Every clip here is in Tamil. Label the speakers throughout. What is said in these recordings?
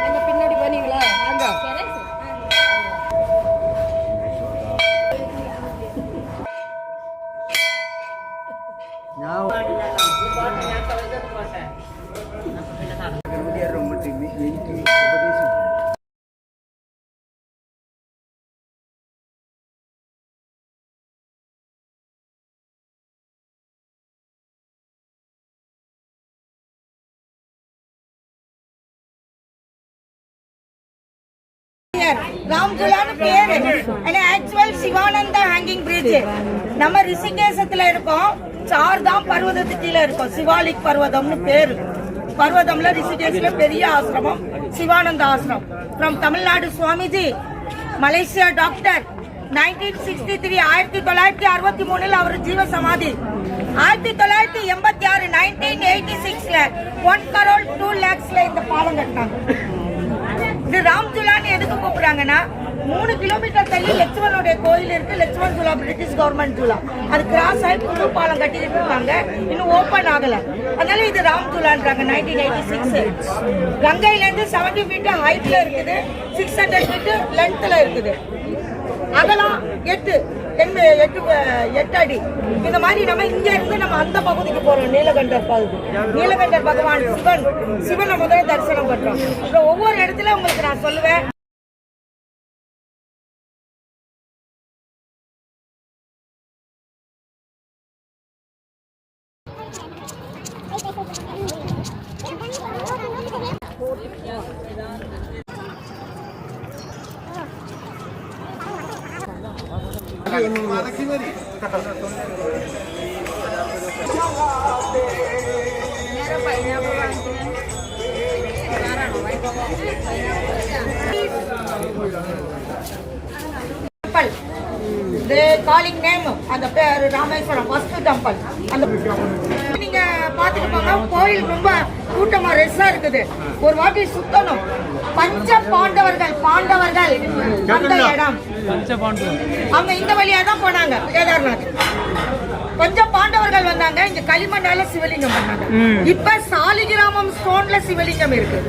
Speaker 1: எங்க பின்னாடி போனீங்களா? வாங்க. ராம்துலான்னு பேரு. Actual Sivananda hanging bridge. நம்ம ரிஷிகேசத்துல இருக்கோம். சார்தாம் பர்வதத்துக்கு கீழே இருக்கும். சிவாலிக் பர்வதம்னு பேரு. பர்வதம்ல ரிஷிகேஷ்ல பெரிய ஆசிரமம் சிவானந்த ஆசிரமம். From Tamil Nadu Swamiji, Malaysia doctor. 1963 1963 அவர் ஜீவ சமாதி. 1986 1986 1 crore 2 lakhsல இந்த பாலம் கட்டினாங்க. இது ராம்துலான்னு எதுக்கு கூப்பிடுறாங்கன்னா 3 கிலோமீட்டர் தள்ளி லட்சுமணனுடைய கோயில் இருக்கு. Lakshman Jhula British government Jhula. அது கிராஸ் ஆகி புது பாலம் கட்டிட்டு இருக்காங்க. இன்னும் ஓபன் ஆகல. அதனால இது ராம்துலான்றாங்க. 1986 கங்கையில இருந்து 70 feet ஹைட்ல இருக்குது. 600 feet லென்த்ல இருக்குது. அகலம் 8 அடி. இந்த மாதிரி நம்ம இங்க இருந்து நம்ம அந்த பகுதிக்கு போறோம். நீலகண்டர் பகுதி. நீலகண்டர் பகவான் சிவனை முதல்ல தரிசனம் பண்றோம். அப்புறம் ஒவ்வொரு இடத்துல உங்களுக்கு நான் சொல்லுவேன். காலிங் நேம் அந்த பேர் ராமேஸ்வரம் ஃபர்ஸ்ட் டெம்பிள். அந்த நீங்க பாத்துட்டு போங்க. கோயில் ரொம்ப கூட்டமா ரெஸ்ஸா இருக்குது. ஒரு வாட்டி சுத்தணும். பஞ்ச பாண்டவர்கள் அந்த இடம் அவங்க இந்த வழியா தான் போனாங்க. கேதார்நாத் கொஞ்சம் பாண்டவர்கள் வந்தாங்க. இங்க களிமண்ணால சிவலிங்கம் பண்ணாங்க. இப்ப சாலிகிராமம் ஸ்டோன்ல சிவலிங்கம் இருக்கு.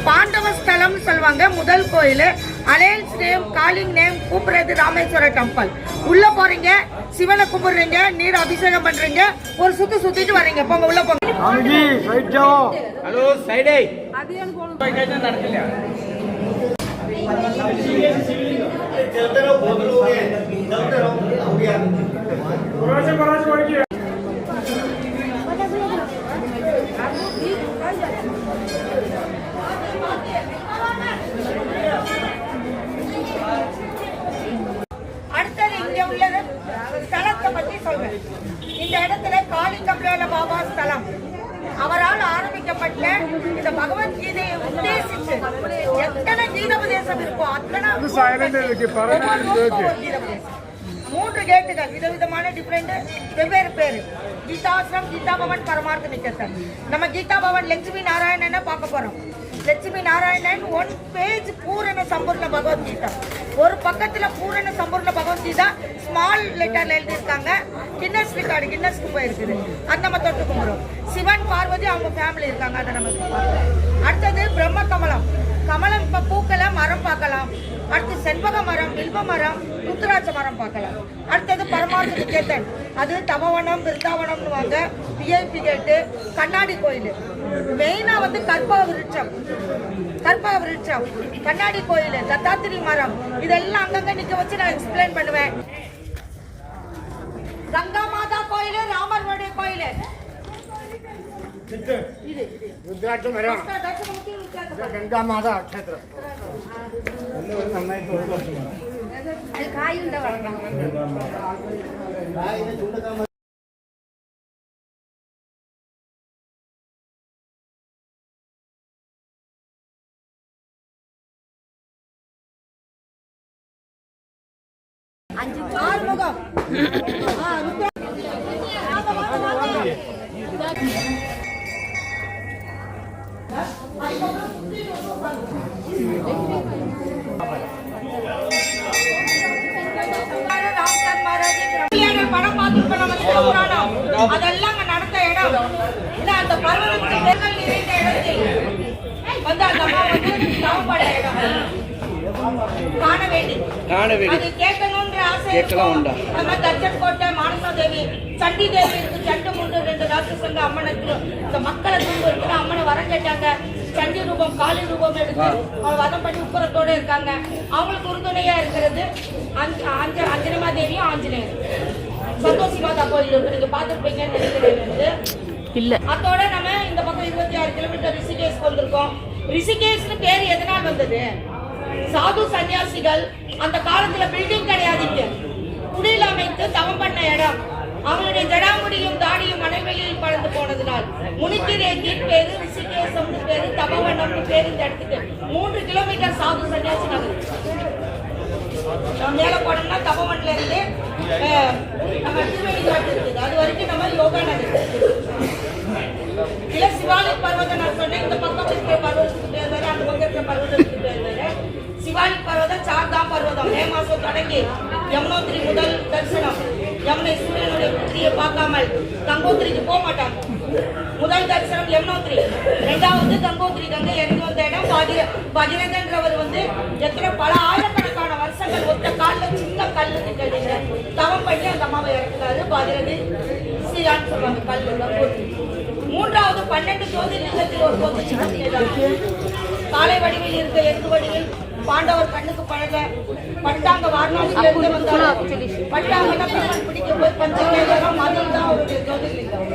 Speaker 1: பாண்டவ ஸ்தலம் சொல்லுவாங்க. முதல் கோயில் அலையன்ஸ் நேம் காலிங் நேம் கூப்பிடுறது ராமேஸ்வர டெம்பிள். உள்ள போறீங்க, சிவனை கும்பிடுறீங்க, நீர் அபிஷேகம் பண்றீங்க, ஒரு சுத்து சுத்திட்டு வரீங்க. போங்க உள்ள போங்க. அடுத்தது இங்க உள்ள ஸ்தலத்தை பத்தி சொல்றேன். இந்த இடத்துல காளிகம்லால பாபா ஸ்தலம். அவரால் ஆரம்பிக்கப்பட்ட இந்த பகவத்கீதையை உத்தேசித்து எத்தனை கீதோபதேசம் இருக்கோ அத்தனை 3 கேட்டுகள் விதவிதமான டிஃபரெண்ட் வெவ்வேறு பேரு. கீதாசிரம், கீதா பவன், பரமார்த்த நிகேதன். நம்ம கீதா பவன் லட்சுமி நாராயணனை பார்க்க போறோம். லட்சுமி நாராயணன் 1 பேஜ் பூரண சம்பூர்ண பகவத்கீதா. ஒரு பக்கத்துல பூரண சம்பூர்ண பகவத்கீதா ஸ்மால் லெட்டர்ல எழுதியிருக்காங்க. கின்னஸ் ரெக்கார்டு கின்னஸ்க்கு போயிருக்குது. அது நம்ம தொட்டு கும்பிடுறோம். சிவன் பார்வதி அவங்க ஃபேமிலி இருக்காங்க. அதை நம்ம அடுத்தது பிரம்ம கமலம். கமலம் இப்ப பூக்கள மரம் பார்க்கலாம். அடுத்து செண்பக மரம், வில்வ மரம், ருத்ராட்ச மரம் பார்க்கலாம். அடுத்தது பரமார்த்த நிகேதன். அது தவவனம் பிருந்தாவனம்னு வாங்க. விஐபி கேட்டு கண்ணாடி கோயில். மெயினா வந்து கற்பக விருட்சம், கண்ணாடி கோயில், தத்தாத்திரி மரம். இதெல்லாம் அங்கங்க நிக்க வச்சு நான் எக்ஸ்பிளைன் பண்ணுவேன். கங்கா மாதா கோயில், ராமருடைய கோயில்.
Speaker 2: ಗಂಗಾ ಮಾತಾ ಕ್ಷೇತ್ರ
Speaker 1: ஆறுமுகம். படம் பார்த்து அதெல்லாம் நடந்த இடம். அந்த பர்வதத்துக்கு நிறைந்த இடத்தில்
Speaker 3: காணவேடி
Speaker 1: அது கேட்கணும்ன்ற ஆசை
Speaker 3: கேட்கலாம் உண்டா?
Speaker 1: நம்ம தர்ஜன் கோட்டை மானசா தேவி சண்டி தேவி இருக்கு, சண்டு முண்டு 2 ராட்சச சங்க அம்மனுக்கு இந்த மக்களை துன்புறுத்தின அம்மனை வரம் கேட்டாங்க. சண்டி ரூபம் காளி ரூபம் எடுத்து அவங்க வதம் பண்ணி உப்புரத்தோட இருக்காங்க. அவங்களுக்கு உறுதுணையா இருக்கிறது அஞ்சனமா தேவியும் ஆஞ்சநேயர். சந்தோஷி மாதா கோயில் இருக்கு, நீங்க பாத்துருப்பீங்கன்னு நினைக்கிறேன்.
Speaker 4: இல்ல
Speaker 1: அதோட நம்ம இந்த பக்கம் 26 கிலோமீட்டர் ரிஷிகேஷ் வந்திருக்கோம். ரிஷிகேஷ்னு பேர் எதனால் வந்தது? சாது சன்னியாசிகள் அந்த காலத்துல பில்டிங் கிடையாதுங்க, குடியில் அமைத்து தவம் பண்ண இடம். அவங்களுடைய ஜடாமுடியும் தாடியும் மணல்வெளியில் பறந்து போனதுனால் முனித்திரேக்கு பேரு, ரிஷிகேசம் பேரு, தபவனம் பேரு. இந்த இடத்துக்கு 3 கிலோமீட்டர் சாது சன்னியாசி நகர். மேல போனோம்னா தபவன்ல இருந்து நம்ம திருவேணி காட்டு இருக்குது, அது வரைக்கும் நம்ம யோகா நகர். இல்ல சிவாலிக் பர்வதம் நான் சொன்னேன், இந்த பக்கம் இருக்கிற பர்வதத்துக்கு பேர் வேற, அந்த பக்கம் இருக்கிற பர்வதத்துக்கு பேர் வேற. சிவாலிக் பர்வதம் 4 தாம் பர்வதம். மே மாசம் தொடங்கி யமுனோத்ரி முதல் தரிசனம். யமுனை சூரியனுடைய புத்திரியை பார்க்காமல் கங்கோத்திரிக்கு போக மாட்டாங்க. முதல் தரிசனம் யமுனோத்ரி, 2வது கங்கோத்ரி. கங்கை இறங்கி வந்த இடம் பகிரதன்றவர் எத்தனை பல ஆயிரக்கணக்கான வருஷங்கள் ஒத்த காலில் சின்ன கல்லுன்னு கேட்டீங்க தவம் பண்ணி அந்த அம்மாவை இறக்குறாரு. பகிரதி ஸ்ரீரான்னு சொல்லுவாங்க கல்லு கங்கோத்ரி. 3வது 12 ஜோதிர்லிங்கத்தில் ஒரு ஜோதிர்லிங்கம். காலை வடிவில் இருக்க எந்த வடிவில் பாண்டவர் கண்ணுக்கு பழக பட்டாங்க வாரணாசியில இருந்து வந்தாலும் பட்டாங்கன்னா பிடிக்க போய் பஞ்சகேஸ்வரம் மதில் தான் அவருடைய ஜோதிர்லிங்கம்.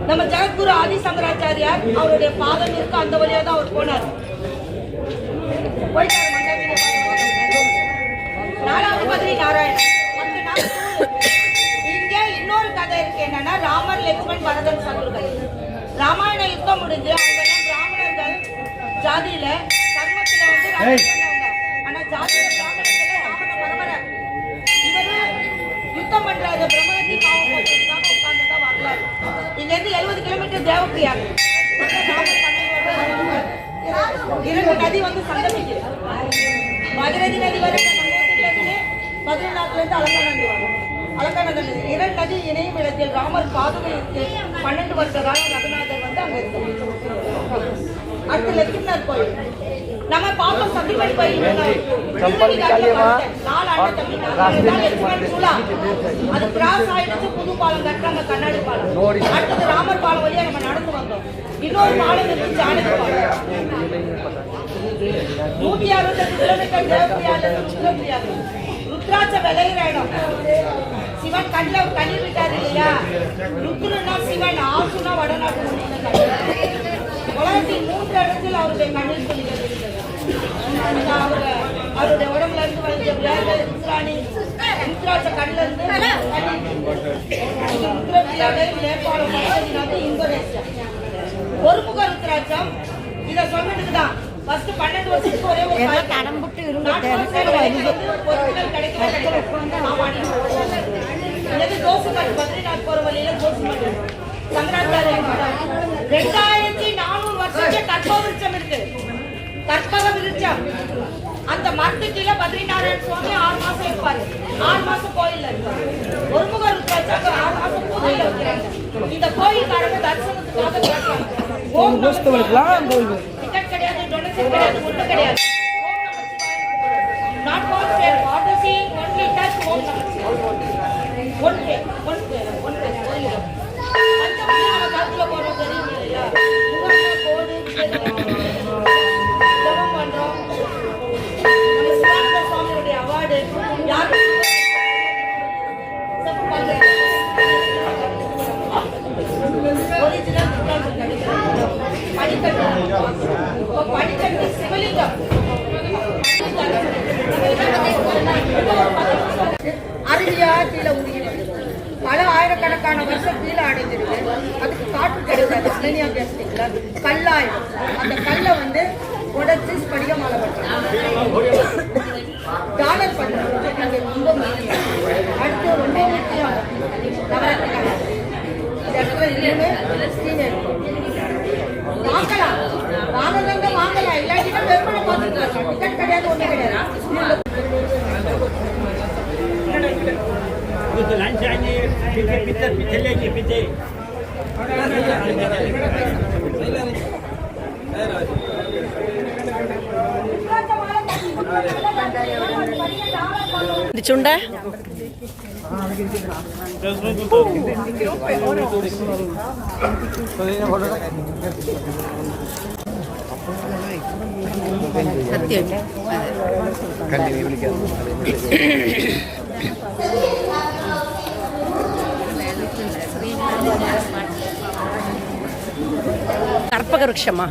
Speaker 1: நம்ம ஜெகத்குரு ஆதி சங்கராச்சாரியார் அவருடைய பாதம் இருக்கு, அந்த வழியா தான் அவர் போனார். 4வது பத்ரி நாராயணன். இங்க இன்னொரு கதை இருக்கு, என்னன்னா ராமர் லட்சுமண் பரதன் சத்ருகள். ராமாயண யுத்தம் முடிஞ்சு அவங்க பிராமணர்கள் ஜாதியில கர்மத்துல ஆனா ஜாதியில பிராமணர்கள் ராமன பரம்பரை. இவரு யுத்தம் பண்றாரு, பிரம்மகத்தி பாவம் போட்டதுக்காக உட்கார்ந்ததா வரலாறு. இங்க இருந்து 70 கிலோமீட்டர் தேவப்பிரியா. 2 நதி சங்கமிக்குது. மதுரதி நதி வரை பதினாட்டுல இருந்து அலங்காநதி நதி 2 நதி இணையும் இடத்தில் ராமர் பாதுகை இருக்கு. 12 வருஷ காலம் ரகுநாதர் அங்க இருக்கு. அடுத்து லட்சுமணர் கோயில் நம்ம பாப்போம். சத்தியமணி கோயில் அது கிராஸ் ஆயிடுச்சு, புது பாலம் கட்டுறாங்க, கண்ணாடி பாலம். அடுத்தது ராமர் பாலம் வழியா நம்ம நடந்து வந்தோம். இன்னொரு பாலம் இருக்கு, ஜானகி பாலம். 168 கிலோமீட்டர் தேவப்பிரியால ருத்ரப்பிரியா. ருத்ராட்ச விளையிற இடம். சிவன் கண்ணில் கண்ணீர் விட்டாரு இல்லையா? ருத்ரனா சிவன், ஆசுனா வடநாட்டு உலகத்தில் 3 இடத்தில் அவருடைய கண்ணீர் துளிகள் இருக்கிறது. அவருடைய உடம்புல இருந்து வந்து ருத்ராணி ருத்ராட்ச கண்ணில் இருந்து ருத்ரப்பிரியாவை நேபாளம் இந்தோனேசியா. ஒருமுக ருத்ராட்சம். இதை சொன்னதுக்கு தான் 12 வருஷத்துக்கு ஒரே ஒரு கடம்புட்டு ஜோசுமட் பத்ரிநாத் போற வழியில ஜோசுமட் சங்கராச்சாரிய 2400 வருஷத்துக்கு கற்பக விருட்சம் இருக்கு. கற்பக விருட்சம் அந்த மரத்துக்கு கீழே பத்ரிநாராயண சுவாமி 6 மாசம் இருப்பாரு. 6 மாசம் கோயில்ல இருப்பாரு. ஒருமுக ருத்ராட்சம் 6 மாசம் பூஜையில வைக்கிறாங்க. இந்த கோயில்காரங்க தரிசனத்துக்காக டிக்கெட் கிடையாது, டொனேஷன் கிடையாது, ஒன்றும் கிடையாது. Not for sale, for the seeing, only touch, one pay. பஞ்சமணி நம்ம கருத்துல போறோம், தெரியும் இல்லையா? கோடு ஜபம் பண்றோம். நம்ம சிவானந்த சுவாமியுடைய அவார்டு யாருக்கு ஒரிஜினல் படிக்கட்டு சிவலிங்கம். அருவியா கீழே உருகிறது. பல ஆயிரக்கணக்கான வருஷம் கீழே அடைஞ்சிருக்கு. அதுக்கு காற்று கிடைக்காது. அனனியா பேசுறீங்களா? கல்லாயம். அந்த கல்லை உடைச்சு ஸ்படிக மாலை பண்றாங்க, டாலர் பண்றாங்க. ரொம்ப அடுத்து ரொம்ப முக்கியம் நவராத்திரி. இந்த இடத்துல இன்னுமே ஸ்ரீனே வாங்கலாம், வாங்கலங்க வாங்கலாம். இல்லாட்டினா வெறுமனை பார்த்துக்கலாம். டிக்கெட் கிடையாது, ஒன்றும் கிடையாது.
Speaker 5: Pite.
Speaker 4: ചുണ്ട സത്യം കർപ്പക വൃക്ഷമാ